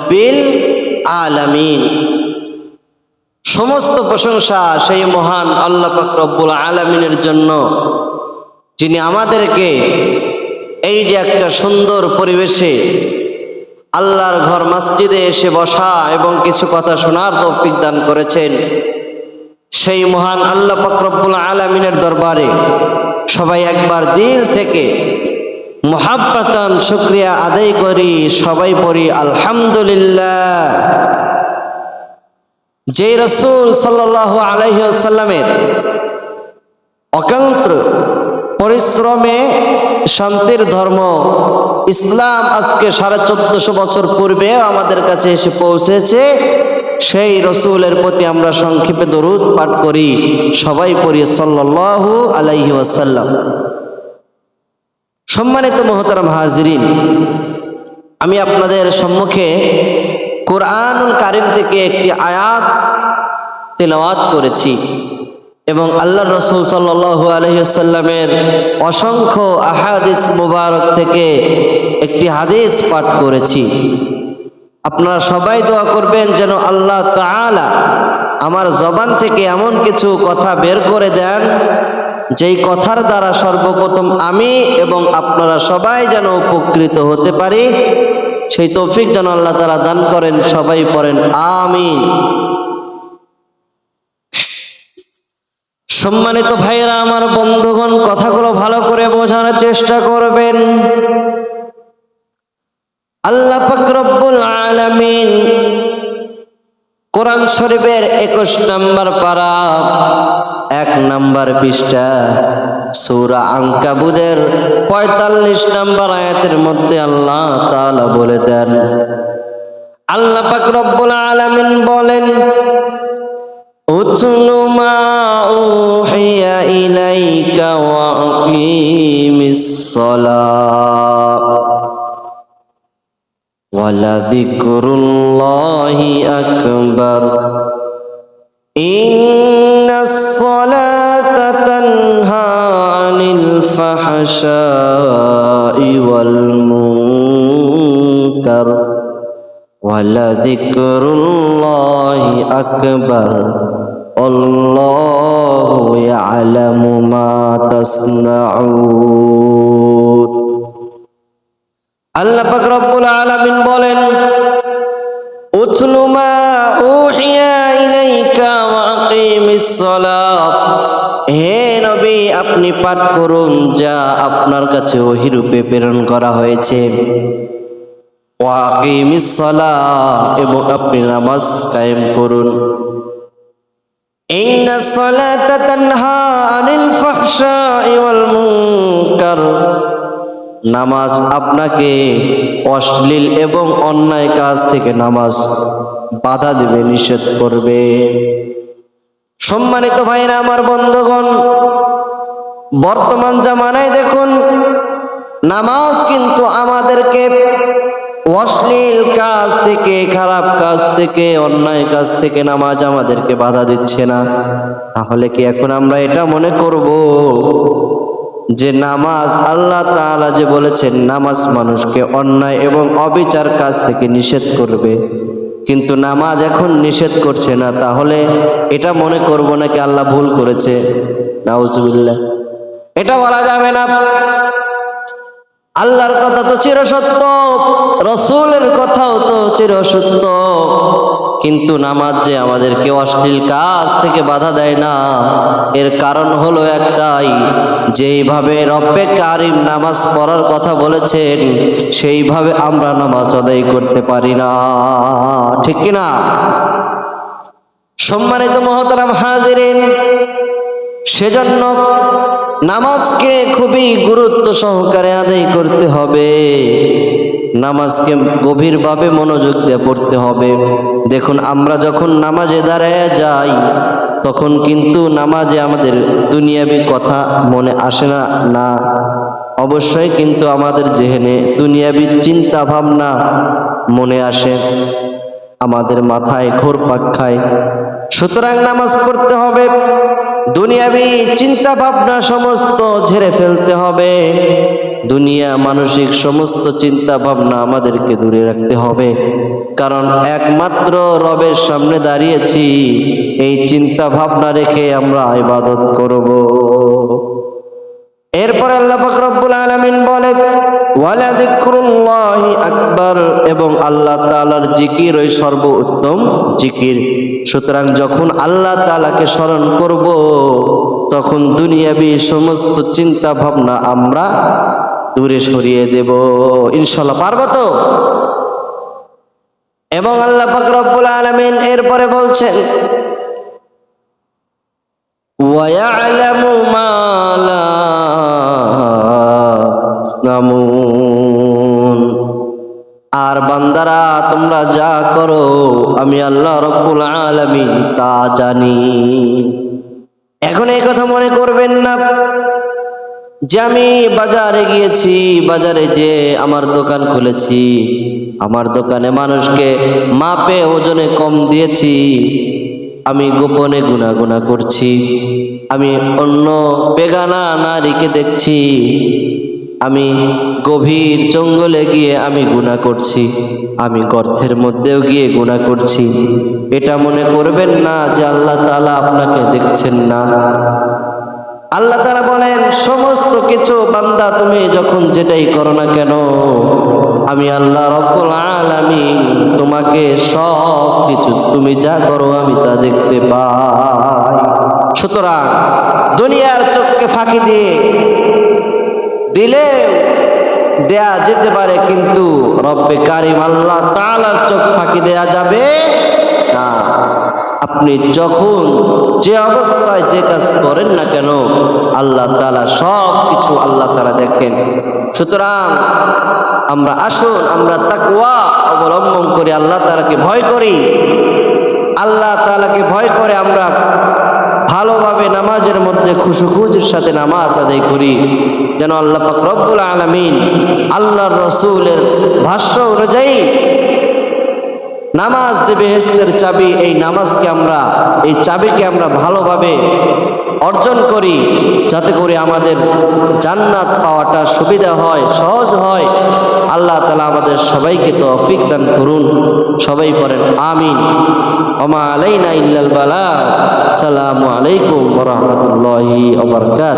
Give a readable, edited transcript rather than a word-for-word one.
বিল আলামিন। সমস্ত প্রশংসা সেই মহান আল্লাহ পাক রব্বুল আলামিনের জন্য, যিনি আমাদেরকে এই যে একটা সুন্দর পরিবেশে আল্লাহর ঘর মসজিদে এসে বসা এবং কিছু কথা শোনার তৌফিক দান করেছেন। সেই মহান আল্লাহ পাক রব্বুল আলামিনের দরবারে সবাই একবার দিল থেকে মুহাব্বাতান শুকরিয়া আদায় করি, সবাই পড়ি আলহামদুলিল্লাহ। যে রাসূল সাল্লাল্লাহু আলাইহি ওয়াসাল্লামের অক্লান্ত পরিশ্রমে শান্তির ধর্ম ইসলাম আজকে 1450 বছর পূর্বে আমাদের কাছে এসে পৌঁছেছে, সেই রসুলের প্রতি আমরা সংক্ষেপে দরুদ পাঠ করি, সবাই পড়ি সাল্লাল্লাহু আলাইহি ওয়াসাল্লাম। সম্মানিত মুহতারাম হাজিরিন, আমি আপনাদের সম্মুখে কুরআনুল কারীম থেকে একটি আয়াত তেলাওয়াত করেছি এবং আল্লাহর রাসূল সাল্লাল্লাহু আলাইহি ওয়াসাল্লামের অসংখ্য আহাদিস মুবারক থেকে একটি হাদিস পাঠ করেছি। আপনারা সবাই দোয়া করবেন যেন আল্লাহ তাআলা আমার জবান থেকে এমন কিছু কথা বের করে দেন, যেই কথার দ্বারা সর্বপ্রথম আমি এবং আপনারা সবাই যেন উপকৃত হতে পারি, সেই তৌফিক যেন আল্লাহ তাআলা দান করেন। সবাই পড়েন আমিন। সম্মানিত ভাইরা আমার, বন্ধুগণ, কথাগুলো ভালো করে বোঝার চেষ্টা করবেন। আল্লাহ পাক রব্বুল আলামিন কোরআন শরীফের 21 নম্বর পারা 1 নম্বর পৃষ্ঠা সূরা আনকাবুতের 45 নম্বর আয়াতের মধ্যে আল্লাহ তাআলা বলে দেন, আল্লাহ পাক রব্বুল আলামিন বলেন, উতলু মা উহিয়া ইলাইকা ওয়া আকিমিস সালাহ ওয়ালাযিকরুল্লাহি আকবার ইন্নাস সালাতা তানহা আনিল ফাহশাই ওয়াল মুনকার ওয়ালাযিকরুল্লাহি আকবার আল্লাহু ইয়ালামু মা তাসনাউন। আল্লাহ পাক রব্বুল আলামিন বলেন, উতলু মা উহিয়া ইলাইকা ওয়া আকিমিস সালাহ, হে নবী আপনি পাঠ করুন যা আপনার কাছে ওহী রূপে প্রেরণ করা হয়েছে, ওয়া আকিমিস সালাহ এবং আপনি নামাজ কায়েম করুন। ইন্নাস সালাতা তানহা আনিল ফাহশাই ওয়াল মুনকার, নামাজ আপনাকে অশ্লীল এবং অন্যায় কাজ থেকে নামাজ বাধা দেবে, নিষেধ করবে। সম্মানিত ভাইরা আমার, বন্ধুগণ, বর্তমান জামানায় দেখুন নামাজ কিন্তু আমাদেরকে অশ্লীল কাজ থেকে, খারাপ কাজ থেকে, অন্যায় কাজ থেকে নামাজ আমাদেরকে বাধা দিচ্ছে না। তাহলে কি এখন আমরা এটা মনে করব যে নামাজ, আল্লাহ তাআলা যে বলেছেন নামাজ মানুষকে অন্যায় এবং অবিচার কাজ থেকে নিষেধ করবে, কিন্তু নামাজ এখন নিষেধ করছে না, তাহলে এটা মনে করব নাকি আল্লাহ ভুল করেছে? নাউজুবিল্লাহ, এটা বলা যাবে না। আল্লাহর কথা তো চিরসত্য, রসুলের কথাও তো চিরসত্য, কিন্তু নামাজ যে আমাদেরকে অশ্লীল কাজ থেকে বাধা দেয় না, এর কারণ হলো একটাই, যেইভাবে রব্বে কারিম নামাজ পড়ার কথা বলেছেন সেইভাবে আমরা নামাজ আদায় করতে পারি না, ঠিক কিনা? সম্মানিত মুহতারাম হাজিরিন, সেজন্য নামাজকে খুবই গুরুত্ব সহকারে আদায় করতে হবে, নামাজকে গভীরভাবে মনোযোগ দিয়ে পড়তে হবে। দেখুন আমরা যখন নামাজে দাঁড়ায় যাই তখন কিন্তু নামাজে আমাদের দুনিয়াবি কথা মনে আসে না, না অবশ্যই কিন্তু আমাদের যেহেনে দুনিয়াবি চিন্তা ভাবনা মনে আসে, আমাদের মাথায় ঘোরপাক খায়। সুতরাং নামাজ পড়তে হবে দুনিয়াবি চিন্তা ভাবনা সমস্ত ঝেড়ে ফেলতে হবে। দুনিয়া মানসিক সমস্ত চিন্তা ভাবনা আমাদেরকে দূরে রাখতে হবে, কারণ একমাত্র রবের সামনে দাঁড়িয়েছি, এই চিন্তা ভাবনা রেখে আমরা ইবাদত করব। এরপর আল্লাহ পাক রব্বুল আলামিন বলে ওয়ালা যিকরুল্লাহি আকবার, এবং আল্লাহ তাআলার জিকির ওই সর্বোত্তম জিকির। সুতরাং যখন আল্লাহ তাআলাকে স্মরণ করব, তখন দুনিয়াবি সমস্ত চিন্তা ভাবনা আমরা দূরে সরিয়ে দেব ইনশাআল্লাহ। পারবো তো? এবং আল্লাহ পাক রব্বুল আলামিন এরপরে বলছেন ওয়ায়ালামু মা লা তা'লামুন, আর বান্দারা তোমরা যা করো আমি আল্লাহ রব্বুল আলামিন তা জানি। এখন এই কথা মনে করবেন না যে আমি বাজারে গিয়েছি, বাজারে যে আমার দোকান খুলেছি, আমার দোকানে মানুষকে মাপে ওজনে কম দিয়েছি, আমি গোপনে গুনাহ করছি, আমি অন্য বেগানা নারীকে দেখছি, আমি গভীর জঙ্গলে গিয়ে আমি গুনাহ করছি, আমি গর্তের মধ্যেও গিয়ে গুনাহ করছি। এটা মনে করবেন না যে আল্লাহ তাআলা আপনাকে দেখছেন না। আল্লাহ তাআলা বলেন সমস্ত কিছু বান্দা তুমি যখন যেটাই করো না কেন, আমি আল্লাহ রব্বুল আলামিন তোমাকে সব কিছু তুমি যা করো আমি তা দেখতে পাই। সুতরাং দুনিয়ার চোখকে ফাঁকি দিলে দেয়া যেতে পারে, কিন্তু রব্বে কারিম আল্লাহ তাআলার চোখ ফাঁকি দেয়া যাবে না। আপনি যখন যে অবস্থায় যে কাজ করেন না কেন, আল্লাহ তাআলা সব কিছু আল্লাহ তাআলা দেখেন। সুতরাং আমরা আসুন আমরা তাকওয়া অবলম্বন করি, আল্লাহ তাআলাকে ভয় করি। আল্লাহ তাআলাকে ভয় করে আমরা ভালোভাবে নামাজের মধ্যে খুশুখুজির সাথে নামাজ আদায় করি, যেন আল্লাহ পাক রব্বুল আলামিন আল্লাহর রাসূলের ভাষ্য অনুযায়ী নামাজ যে বেহেশতের চাবি, এই নামাজকে আমরা, এই চাবিকে আমরা ভালোভাবে অর্জন করি, যাতে করে আমাদের জান্নাত পাওয়াটা সুবিধা হয়, সহজ হয়। আল্লাহ তাআলা আমাদের সবাইকে তৌফিক দান করুন। সবাই পড়েন আমিন। ওমা আলাইনা ইল্লাল বালাগ। আসসালামু আলাইকুম ওয়া রাহমাতুল্লাহি ওয়া বারাকাতুহু।